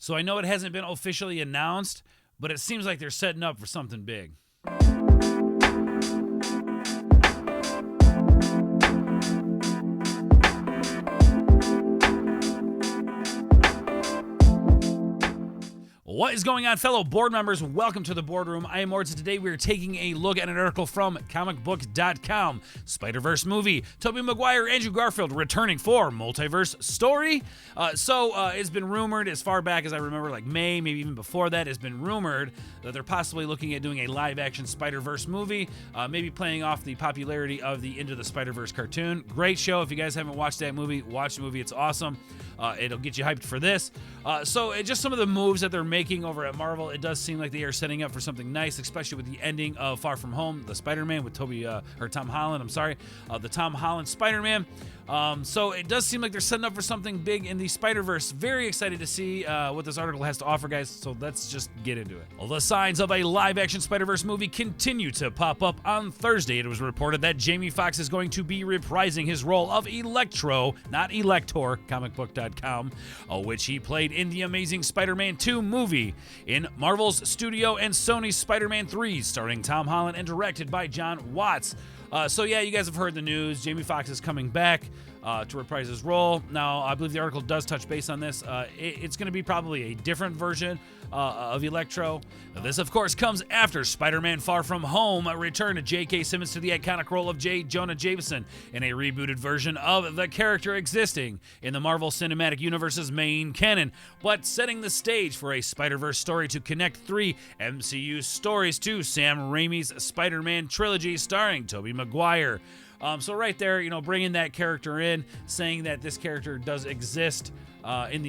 So I know it hasn't been officially announced, but it seems like they're setting up for something big. What is going on, fellow board members? Welcome to the boardroom. I am Mords. Today we are taking a look at an article from comicbook.com. Spider-Verse movie. Tobey Maguire, Andrew Garfield returning for multiverse story. It's been rumored as far back as I remember, like May, maybe even before that, it's been rumored that they're possibly looking at doing a live-action Spider-Verse movie, maybe playing off the popularity of the Into the Spider-Verse cartoon. Great show. If you guys haven't watched that movie, watch the movie. It's awesome. It'll get you hyped for this. Just some of the moves that they're making over at Marvel, it does seem like they are setting up for something nice, especially with the ending of Far From Home, the Spider-Man with Tom Holland, the Tom Holland Spider-Man. So it does seem like they're setting up for something big in the Spider-Verse. Very excited to see what this article has to offer, guys, so let's just get into it. Well, the signs of a live-action Spider-Verse movie continue to pop up. On Thursday, it was reported that Jamie Foxx is going to be reprising his role of Electro, not Elector, comicbook.com, which he played in the Amazing Spider-Man 2 movie in Marvel's studio and Sony's Spider-Man 3, starring Tom Holland and directed by John Watts. You guys have heard the news. Jamie Foxx is coming back to reprise his role. Now, I believe the article does touch base on this. It's going to be probably a different version of Electro. Now, this, of course, comes after Spider-Man Far From Home returned J.K. Simmons to the iconic role of J. Jonah Jameson in a rebooted version of the character existing in the Marvel Cinematic Universe's main canon, but setting the stage for a Spider-Verse story to connect three MCU stories to Sam Raimi's Spider-Man trilogy starring Tobey Maguire. So right there, bringing that character in, saying that this character does exist in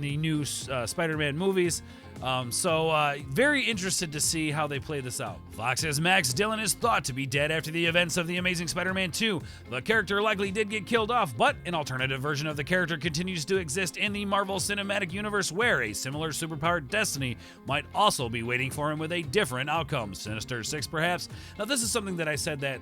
the new Spider-Man movies. Very interested to see how they play this out. Fox's Max Dillon is thought to be dead after the events of The Amazing Spider-Man 2. The character likely did get killed off, but an alternative version of the character continues to exist in the Marvel Cinematic Universe, where a similar superpowered destiny might also be waiting for him with a different outcome. Sinister Six, perhaps? Now, this is something that I said that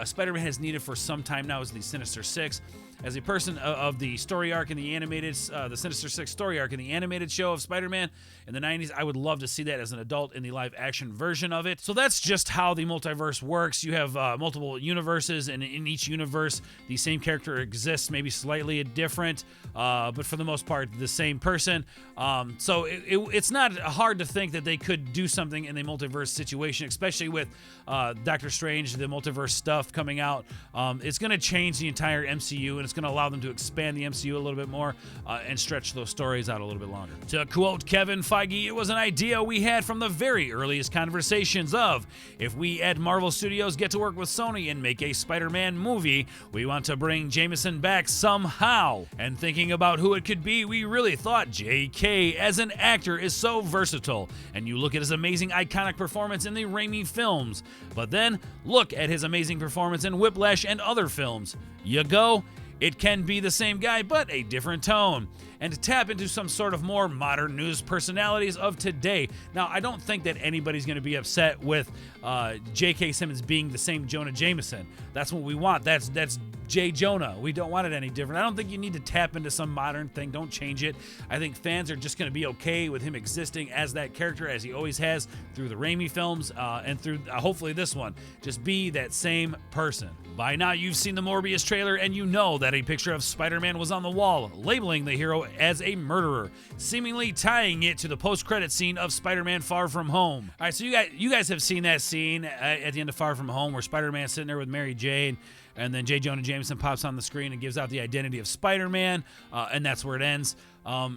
Spider-Man has needed for some time now, is the Sinister Six. As a person of the story arc in the animated, the Sinister Six story arc in the animated show of Spider-Man in the 90s, I would love to see that as an adult in the live-action version of it. So that's just how the multiverse works. You have multiple universes, and in each universe, the same character exists, maybe slightly different, but for the most part, the same person. It's not hard to think that they could do something in the multiverse situation, especially with Doctor Strange, the multiverse stuff coming out. It's going to change the entire MCU, and it's going to allow them to expand the MCU a little bit more and stretch those stories out a little bit longer. To quote Kevin Feige, it was an idea we had from the very earliest conversations of, if we at Marvel Studios get to work with Sony and make a Spider-Man movie, we want to bring Jameson back somehow. And thinking about who it could be, we really thought J.K. as an actor is so versatile. And you look at his amazing iconic performance in the Raimi films, but then look at his amazing performance in Whiplash and other films. You go, it can be the same guy, but a different tone. And to tap into some sort of more modern news personalities of today. Now, I don't think that anybody's going to be upset with J.K. Simmons being the same Jonah Jameson. That's what we want. That's J. Jonah. We don't want it any different. I don't think you need to tap into some modern thing. Don't change it. I think fans are just going to be okay with him existing as that character, as he always has through the Raimi films and through hopefully this one. Just be that same person. By now, you've seen the Morbius trailer, and you know that a picture of Spider-Man was on the wall, labeling the hero as a murderer, seemingly tying it to the post-credit scene of Spider-Man Far From Home. All right, so you guys have seen that scene at the end of Far From Home where Spider-Man's sitting there with Mary Jane, and then J. Jonah Jameson pops on the screen and gives out the identity of Spider-Man, and that's where it ends.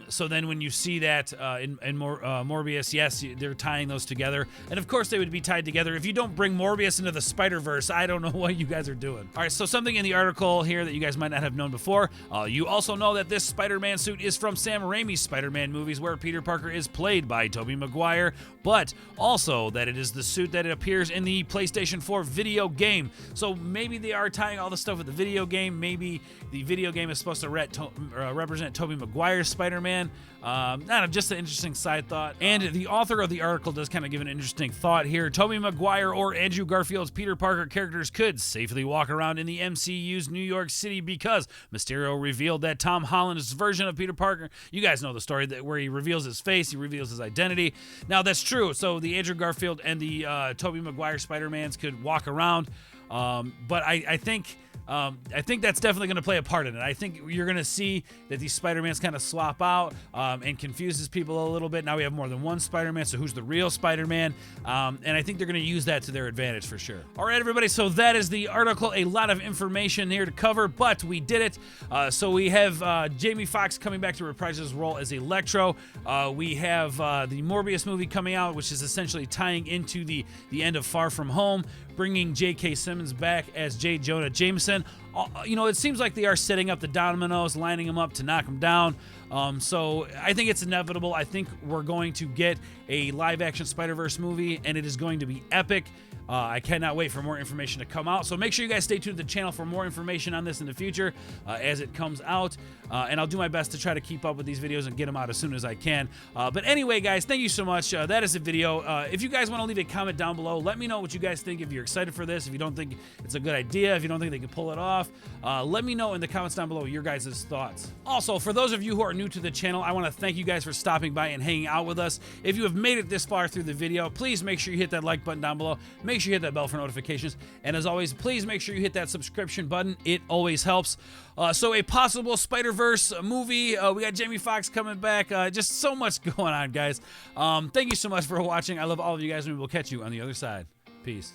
So then when you see that in Morbius, yes, they're tying those together. And of course they would be tied together. If you don't bring Morbius into the Spider-Verse, I don't know what you guys are doing. All right, so something in the article here that you guys might not have known before. You also know that this Spider-Man suit is from Sam Raimi's Spider-Man movies, where Peter Parker is played by Tobey Maguire, but also that it is the suit that it appears in the PlayStation 4 video game. So maybe they are tying tying all the stuff with the video game. Maybe the video game is supposed to represent Tobey Maguire's Spider-Man. Just an interesting side thought. And the author of the article does kind of give an interesting thought here. Tobey Maguire or Andrew Garfield's Peter Parker characters could safely walk around in the MCU's New York City because Mysterio revealed that Tom Holland's version of Peter Parker, you guys know the story, where he reveals his face, he reveals his identity. Now, that's true. So the Andrew Garfield and the Tobey Maguire Spider-Mans could walk around. But I think that's definitely going to play a part in it. I think you're going to see that these Spider-Mans kind of swap out and confuses people a little bit. Now we have more than one Spider-Man, so who's the real Spider-Man? And I think they're going to use that to their advantage for sure. All right, everybody, so that is the article. A lot of information here to cover, but we did it. So we have Jamie Foxx coming back to reprise his role as Electro. We have the Morbius movie coming out, which is essentially tying into the end of Far From Home, bringing J.K. Simmons back as J. Jonah Jameson. It seems like they are setting up the dominoes, lining them up to knock them down. So I think it's inevitable. I think we're going to get a live-action Spider-Verse movie, and it is going to be epic. I cannot wait for more information to come out. So make sure you guys stay tuned to the channel for more information on this in the future as it comes out. And I'll do my best to try to keep up with these videos and get them out as soon as I can. But anyway, guys, thank you so much. That is the video. If you guys want to leave a comment down below, let me know what you guys think. If you're excited for this, if you don't think it's a good idea, if you don't think they can pull it off, let me know in the comments down below your guys' thoughts. Also, for those of you who are new to the channel, I want to thank you guys for stopping by and hanging out with us. If you have made it this far through the video, please make sure you hit that like button down below. Make sure you hit that bell for notifications. And as always, please make sure you hit that subscription button. It always helps. So a possible Spider-Verse movie. We got Jamie Foxx coming back. Just so much going on, guys. Thank you so much for watching. I love all of you guys, and we will catch you on the other side. Peace.